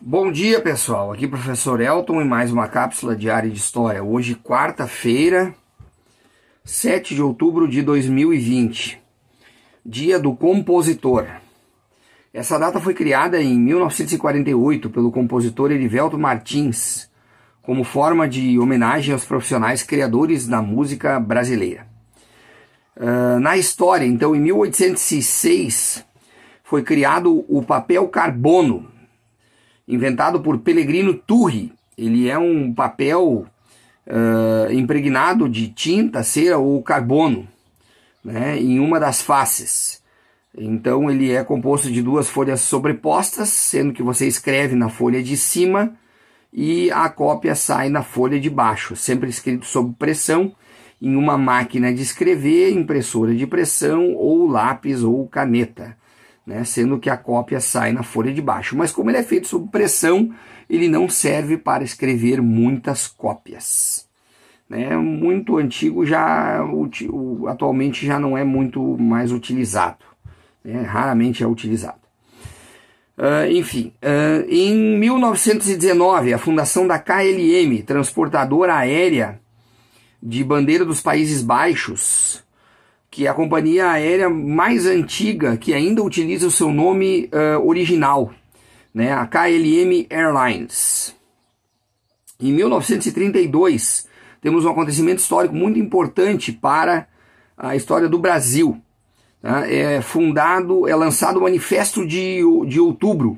Bom dia, pessoal. Aqui professor Elton e mais uma cápsula diária de história. Hoje, quarta-feira, 7 de outubro de 2020, dia do compositor. Essa data foi criada em 1948 pelo compositor Erivelto Martins, como forma de homenagem aos profissionais criadores da música brasileira. Na história, então, em 1806, foi criado o papel carbono, inventado por Pellegrino Turri. Ele é um papel impregnado de tinta, cera ou carbono, né, em uma das faces. Então ele é composto de duas folhas sobrepostas, sendo que você escreve na folha de cima e a cópia sai na folha de baixo, sempre escrito sob pressão, em uma máquina de escrever, impressora de pressão ou lápis ou caneta, né, sendo que a cópia sai na folha de baixo. Mas como ele é feito sob pressão, ele não serve para escrever muitas cópias. Né, muito antigo, atualmente já não é muito mais utilizado. Né, raramente é utilizado. Em 1919, a fundação da KLM, transportadora aérea de bandeira dos Países Baixos, que é a companhia aérea mais antiga que ainda utiliza o seu nome original, né, a KLM Airlines. Em 1932, temos um acontecimento histórico muito importante para a história do Brasil. É lançado o Manifesto de Outubro,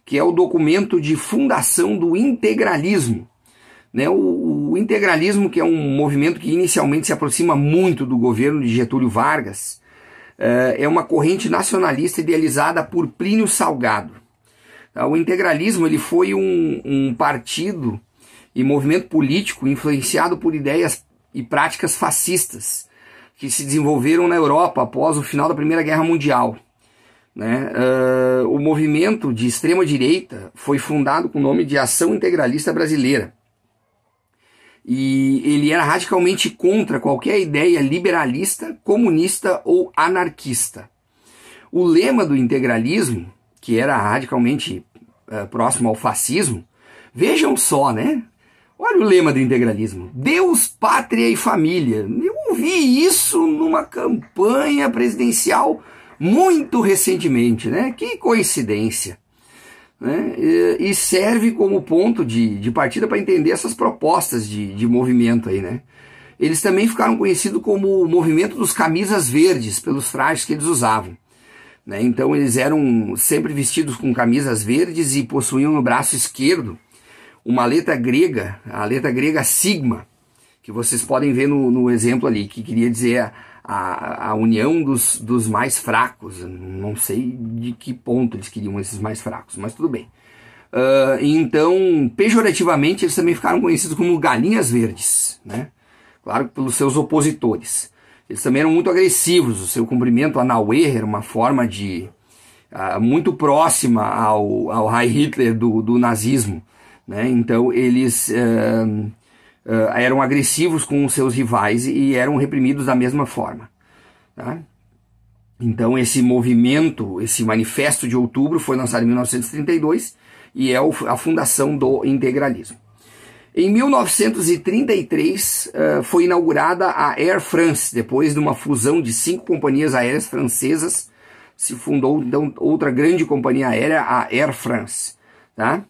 que é o documento de fundação do integralismo. Né, o integralismo, que é um movimento que inicialmente se aproxima muito do governo de Getúlio Vargas, é uma corrente nacionalista idealizada por Plínio Salgado. O integralismo ele foi um partido e movimento político influenciado por ideias e práticas fascistas que se desenvolveram na Europa após o final da Primeira Guerra Mundial. Né? O movimento de extrema-direita foi fundado com o nome de Ação Integralista Brasileira. E ele era radicalmente contra qualquer ideia liberalista, comunista ou anarquista. O lema do integralismo, que era radicalmente próximo ao fascismo, vejam só, né? Olha o lema do integralismo: Deus, Pátria e Família. Eu ouvi isso numa campanha presidencial muito recentemente, né? Que coincidência. Né? E serve como ponto de partida para entender essas propostas de movimento aí, né? Eles também ficaram conhecidos como o movimento dos camisas verdes, pelos trajes que eles usavam. Né? Então eles eram sempre vestidos com camisas verdes e possuíam no braço esquerdo uma letra grega, a letra grega sigma, que vocês podem ver no exemplo ali, que queria dizer a união dos mais fracos. Não sei de que ponto eles queriam esses mais fracos, mas tudo bem. Então, pejorativamente, eles também ficaram conhecidos como galinhas verdes, né? Claro, pelos seus opositores. Eles também eram muito agressivos. O seu cumprimento Anauer era uma forma muito próxima ao Heil Hitler do nazismo. Né? Então, eles eram agressivos com os seus rivais e eram reprimidos da mesma forma. Tá? Então esse movimento, esse Manifesto de Outubro foi lançado em 1932 e é a fundação do integralismo. Em 1933 foi inaugurada a Air France. Depois de uma fusão de 5 companhias aéreas francesas, se fundou então outra grande companhia aérea, a Air France. Tá?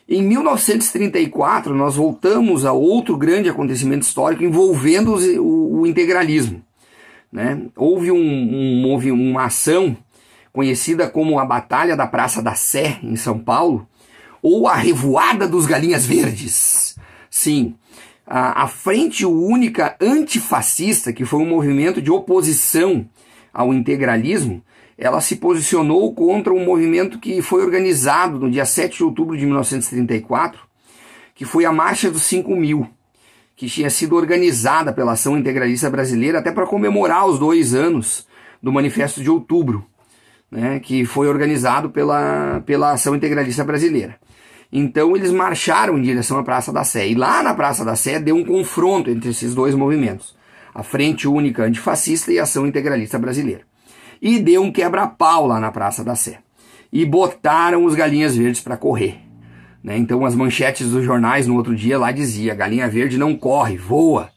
Em 1934, nós voltamos a outro grande acontecimento histórico envolvendo o integralismo. Né? Houve uma ação conhecida como a Batalha da Praça da Sé, em São Paulo, ou a Revoada dos Galinhas Verdes. Sim, a Frente Única Antifascista, que foi um movimento de oposição ao integralismo, ela se posicionou contra um movimento que foi organizado no dia 7 de outubro de 1934, que foi a Marcha dos 5.000, que tinha sido organizada pela Ação Integralista Brasileira até para comemorar os 2 anos do Manifesto de Outubro, né, que foi organizado pela Ação Integralista Brasileira. Então eles marcharam em direção à Praça da Sé, e lá na Praça da Sé deu um confronto entre esses dois movimentos, a Frente Única Antifascista e a Ação Integralista Brasileira. E deu um quebra-pau lá na Praça da Sé. E botaram os galinhas verdes para correr. né? Então as manchetes dos jornais no outro dia lá dizia: galinha verde não corre, voa,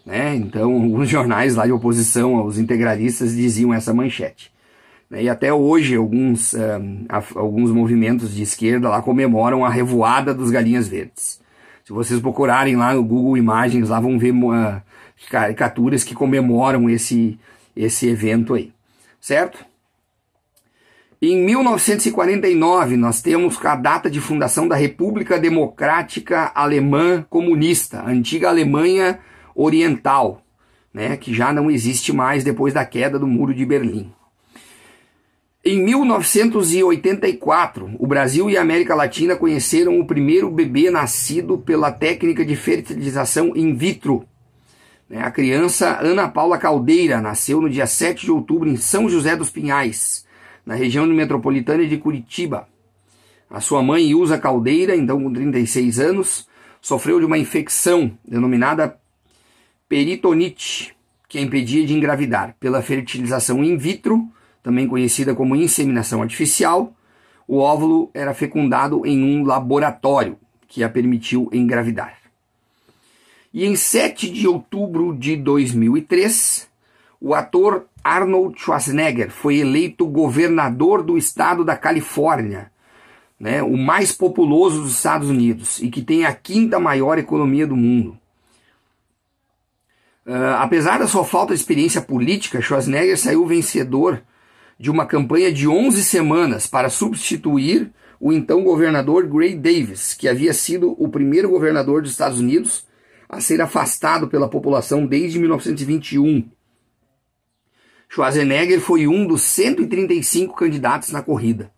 né? Então alguns jornais lá de oposição aos integralistas diziam essa manchete. E até hoje alguns movimentos de esquerda lá comemoram a revoada dos galinhas verdes. Se vocês procurarem lá no Google Imagens, lá vão ver caricaturas que comemoram esse evento aí, certo? Em 1949 nós temos a data de fundação da República Democrática Alemã Comunista, a antiga Alemanha Oriental, né, que já não existe mais depois da queda do Muro de Berlim. Em 1984, o Brasil e a América Latina conheceram o primeiro bebê nascido pela técnica de fertilização in vitro. A criança Ana Paula Caldeira nasceu no dia 7 de outubro em São José dos Pinhais, na região metropolitana de Curitiba. A sua mãe, Ilza Caldeira, então com 36 anos, sofreu de uma infecção denominada peritonite, que a impedia de engravidar. Pela fertilização in vitro, também conhecida como inseminação artificial, o óvulo era fecundado em um laboratório que a permitiu engravidar. E em 7 de outubro de 2003, o ator Arnold Schwarzenegger foi eleito governador do estado da Califórnia, né, o mais populoso dos Estados Unidos e que tem a 5ª maior economia do mundo. Apesar da sua falta de experiência política, Schwarzenegger saiu vencedor de uma campanha de 11 semanas para substituir o então governador Gray Davis, que havia sido o primeiro governador dos Estados Unidos a ser afastado pela população desde 1921. Schwarzenegger foi um dos 135 candidatos na corrida,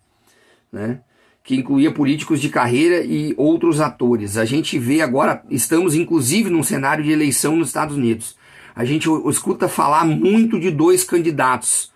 né, que incluía políticos de carreira e outros atores. A gente vê agora, estamos inclusive num cenário de eleição nos Estados Unidos. A gente escuta falar muito de 2 candidatos.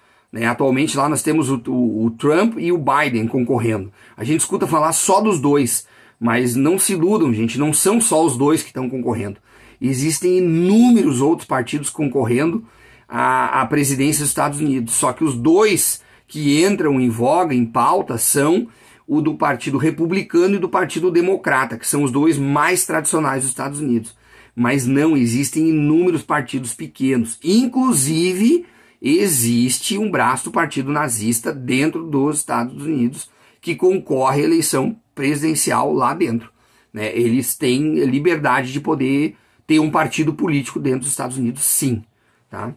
Atualmente lá nós temos o Trump e o Biden concorrendo. A gente escuta falar só dos 2, mas não se iludam, gente, não são só os 2 que estão concorrendo. Existem inúmeros outros partidos concorrendo à presidência dos Estados Unidos, só que os 2 que entram em voga, em pauta, são o do Partido Republicano e do Partido Democrata, que são os 2 mais tradicionais dos Estados Unidos. Mas não, existem inúmeros partidos pequenos, inclusive existe um braço do Partido Nazista dentro dos Estados Unidos que concorre à eleição presidencial lá dentro, né? Eles têm liberdade de poder ter um partido político dentro dos Estados Unidos, sim. Tá?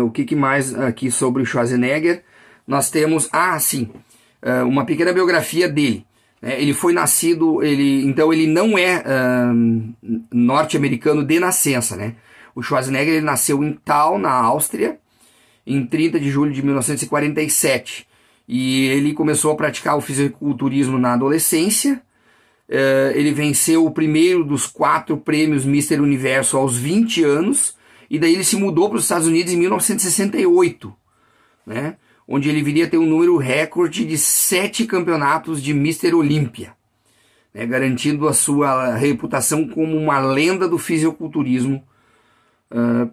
O que mais aqui sobre o Schwarzenegger? Nós temos, uma pequena biografia dele. Ele foi nascido, então ele não é norte-americano de nascença, né? O Schwarzenegger ele nasceu em Thal, na Áustria, em 30 de julho de 1947. E ele começou a praticar o fisiculturismo na adolescência. Ele venceu o primeiro dos 4 prêmios Mr. Universo aos 20 anos. E daí ele se mudou para os Estados Unidos em 1968, né? Onde ele viria a ter um número recorde de 7 campeonatos de Mr. Olímpia, né? Garantindo a sua reputação como uma lenda do fisiculturismo,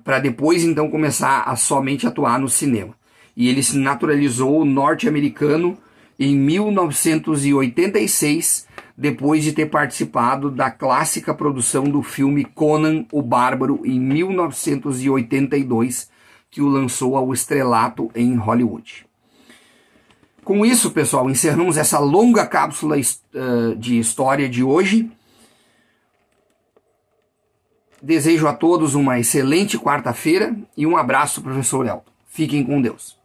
para depois então começar a somente atuar no cinema. E ele se naturalizou norte-americano em 1986, depois de ter participado da clássica produção do filme Conan o Bárbaro em 1982, que o lançou ao estrelato em Hollywood. Com isso, pessoal, encerramos essa longa cápsula de história de hoje. Desejo a todos uma excelente quarta-feira e um abraço, professor Elton. Fiquem com Deus.